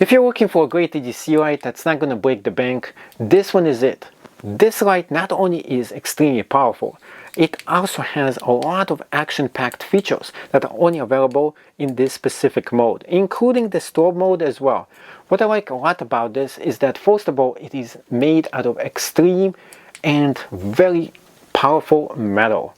If you're looking for a great EDC light that's not going to break the bank, this one is it. This light not only is extremely powerful, it also has a lot of action-packed features that are only available in this specific mode, including the strobe mode as well. What I like a lot about this is that, first of all, it is made out of extreme and very powerful metal.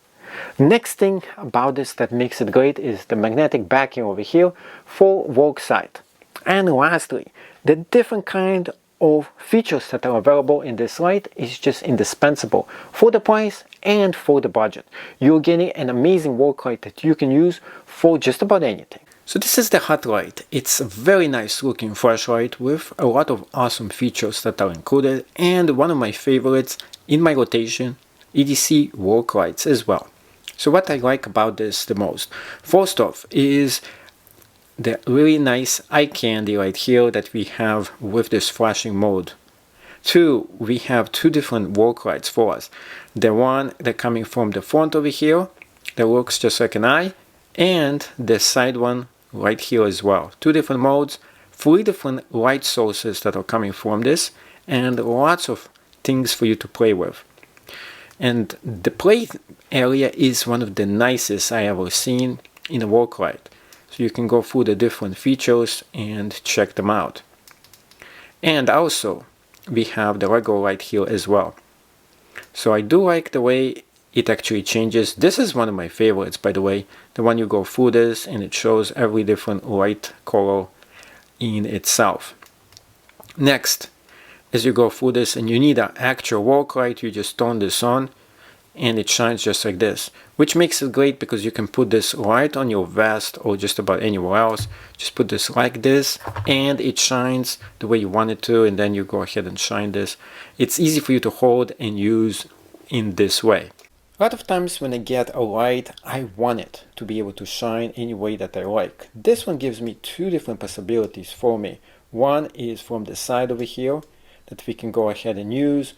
Next thing about this that makes it great is the magnetic backing over here for work site. And lastly, the different kind of features that are available in this light is just indispensable for the price and for the budget. You're getting an amazing work light that you can use for just about anything. So this is the HOTLIGH. It's a very nice looking flashlight with a lot of awesome features that are included, and one of my favorites in my rotation, EDC work lights as well. So what I like about this the most, first off, is the really nice eye candy right here that we have with this flashing mode. Two, we have two different work lights for us. The one that coming from the front over here that looks just like an eye, and the side one right here as well. Two different modes, three different light sources that are coming from this, and lots of things for you to play with. And the play area is one of the nicest I ever seen in a work light. So you can go through the different features and check them out. And also, we have the regular light here as well. So I do like the way it actually changes. This is one of my favorites, by the way. The one you go through this and it shows every different light color in itself. Next, as you go through this and you need an actual work light, you just turn this on and it shines just like this, which makes it great because you can put this right on your vest or just about anywhere else. Just put this like this and it shines the way you want it to, and then you go ahead and shine this. It's easy for you to hold and use in this way. A lot of times when I get a light, I want it to be able to shine any way that I like. This one gives me two different possibilities for me. One is from the side over here that we can go ahead and use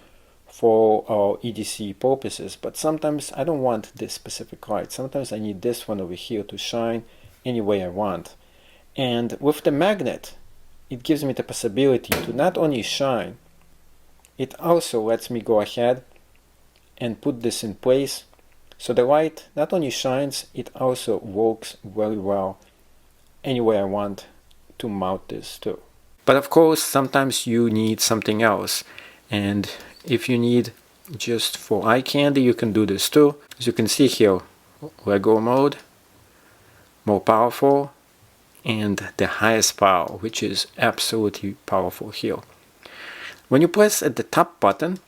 for our EDC purposes, but sometimes I don't want this specific light. Sometimes I need this one over here to shine any way I want. And with the magnet, it gives me the possibility to not only shine, it also lets me go ahead and put this in place. So the light not only shines, it also works very well any way I want to mount this to. But of course, sometimes you need something else. And if you need just for eye candy, you can do this too. As you can see here, regular mode, more powerful, and the highest power, which is absolutely powerful here. When you press at the top button,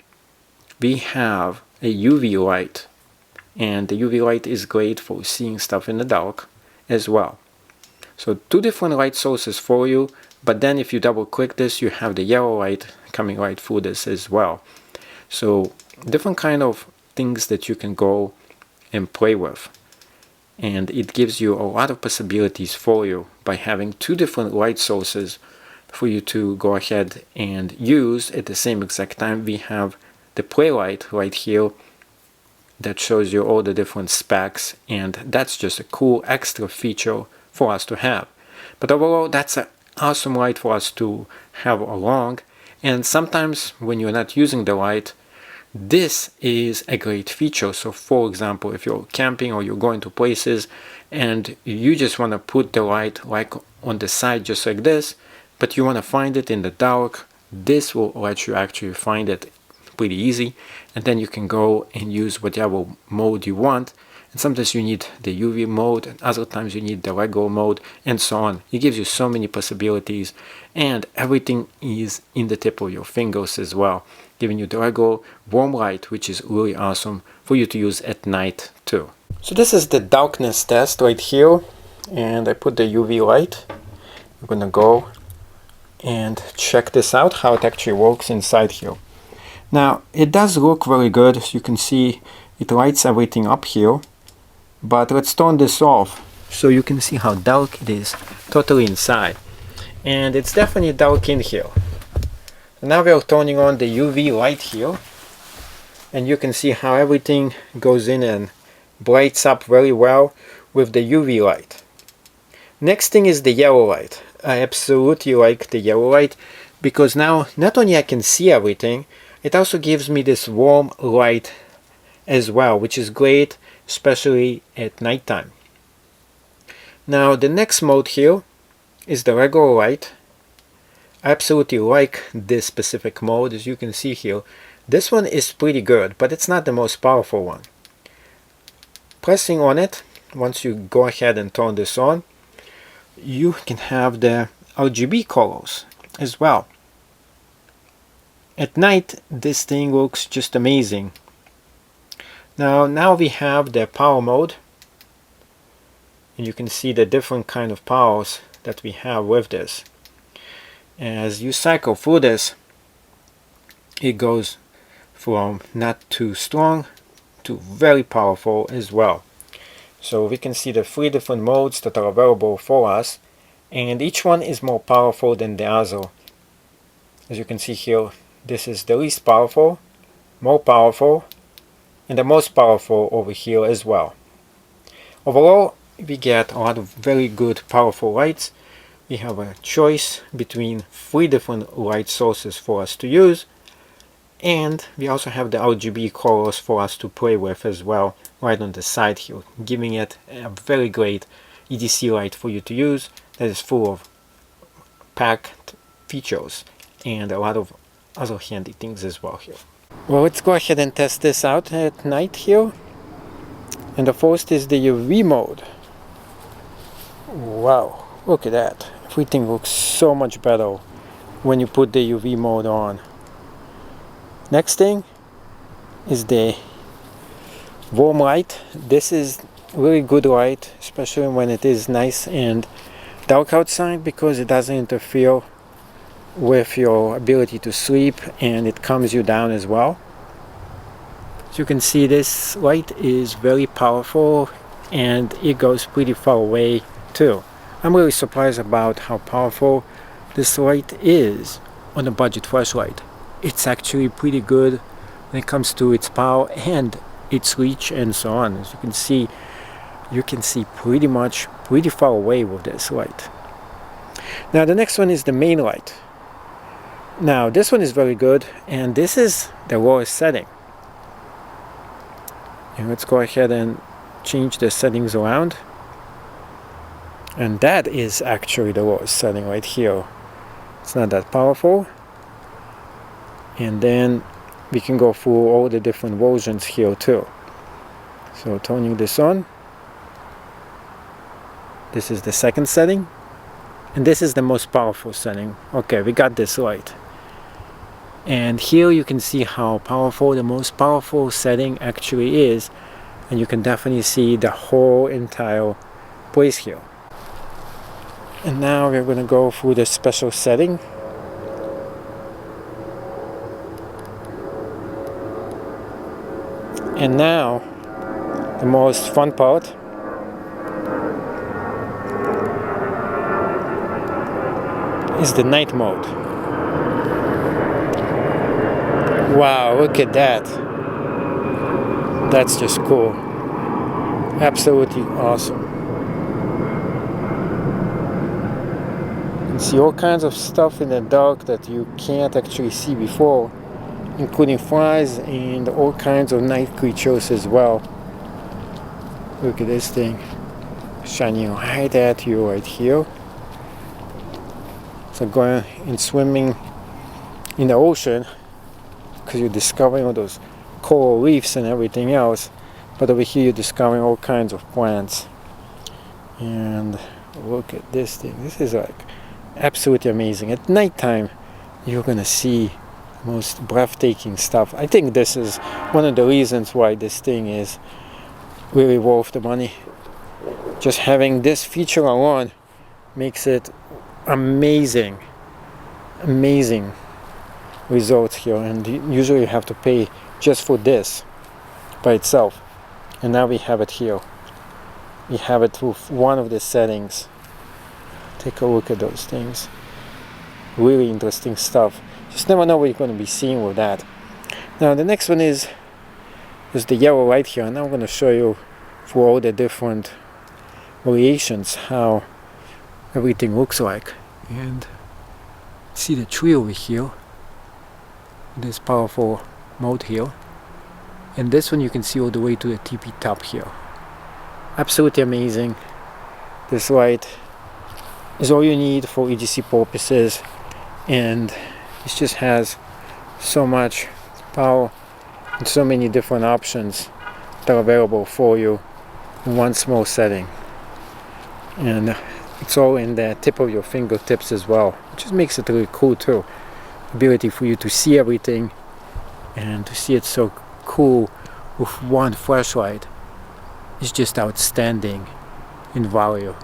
we have a UV light, and the UV light is great for seeing stuff in the dark as well. So two different light sources for you, but then if you double click this, you have the yellow light coming right through this as well. So different kind of things that you can go and play with, and it gives you a lot of possibilities for you by having two different light sources for you to go ahead and use at the same exact time. We have the play light right here that shows you all the different specs, and that's just a cool extra feature for us to have. But overall, that's an awesome light for us to have along. And sometimes when you're not using the light, this is a great feature. So for example, if you're camping or you're going to places and you just want to put the light like on the side just like this, but you want to find it in the dark, this will let you actually find it pretty easy, and then you can go and use whatever mode you want. And sometimes you need the UV mode, and other times you need the regular mode, and so on. It gives you so many possibilities, and everything is in the tip of your fingers as well, giving you the regular warm light, which is really awesome for you to use at night too. So this is the darkness test right here, and I put the UV light. I'm gonna go and check this out, how it actually works inside here. Now it does look very good. As you can see, it lights everything up here. But let's turn this off so you can see how dark it is totally inside. And it's definitely dark in here. Now we are turning on the UV light here, and you can see how everything goes in and brights up very well with the UV light. Next thing is the yellow light. I absolutely like the yellow light because now not only I can see everything, it also gives me this warm light as well, which is great, especially at nighttime. Now the next mode here is the regular light. I absolutely like this specific mode. As you can see here, this one is pretty good, but it's not the most powerful one. Pressing on it, once you go ahead and turn this on, you can have the RGB colors as well. At night, this thing looks just amazing. Now we have the power mode, and you can see the different kind of powers that we have with this. As you cycle through this, it goes from not too strong to very powerful as well. So we can see the 3 different modes that are available for us, and each one is more powerful than the other. As you can see here, this is the least powerful, more powerful, and the most powerful over here as well. Overall, we get a lot of very good powerful lights. We have a choice between 3 different light sources for us to use, and we also have the RGB colors for us to play with as well, right on the side here, giving it a very great EDC light for you to use that is full of packed features and a lot of other handy things as well here. Well, let's go ahead and test this out at night here. And the first is the UV mode. Wow, look at that. Everything looks so much better when you put the UV mode on. Next thing is the warm light. This is really good light, especially when it is nice and dark outside, because it doesn't interfere with your ability to sleep and it calms you down as well. As you can see, this light is very powerful and it goes pretty far away too. I'm really surprised about how powerful this light is on a budget flashlight. It's actually pretty good when it comes to its power and its reach and so on. As you can see pretty far away with this light. Now the next one is the main light. Now this one is very good, and this is the lowest setting. And let's go ahead and change the settings around. And that is actually the lowest setting right here. It's not that powerful. And then we can go through all the different versions here too. So turning this on. This is the second setting. And this is the most powerful setting. Okay, we got this light. And here you can see how powerful the most powerful setting actually is. And you can definitely see the whole entire place here. And now we're going to go through the special setting. And now, the most fun part. Is the night mode. Wow, look at that. That's just cool. Absolutely awesome. You can see all kinds of stuff in the dark that you can't actually see before, including flies and all kinds of night creatures as well. Look at this thing shining right at you right here. So going and swimming in the ocean, because you're discovering all those coral reefs and everything else, but over here you're discovering all kinds of plants. And look at this thing. This is like absolutely amazing. At nighttime you're gonna see most breathtaking stuff. I think this is one of the reasons why this thing is really worth the money. Just having this feature alone makes it amazing results here, and usually you have to pay just for this by itself, and now we have it here. We have it with one of the settings. Take a look at those things. Really interesting stuff. Just never know what you're going to be seeing with that. Now the next one is the yellow light here, and I'm going to show you for all the different variations how everything looks like. And see the tree over here, this powerful mode here, and this one you can see all the way to the TP top here. Absolutely amazing. This light is all you need for EDC purposes, and it just has so much power and so many different options that are available for you in one small setting. And it's all in the tip of your fingertips as well, which just makes it really cool too. Ability for you to see everything and to see it so cool with one flashlight is just outstanding in value.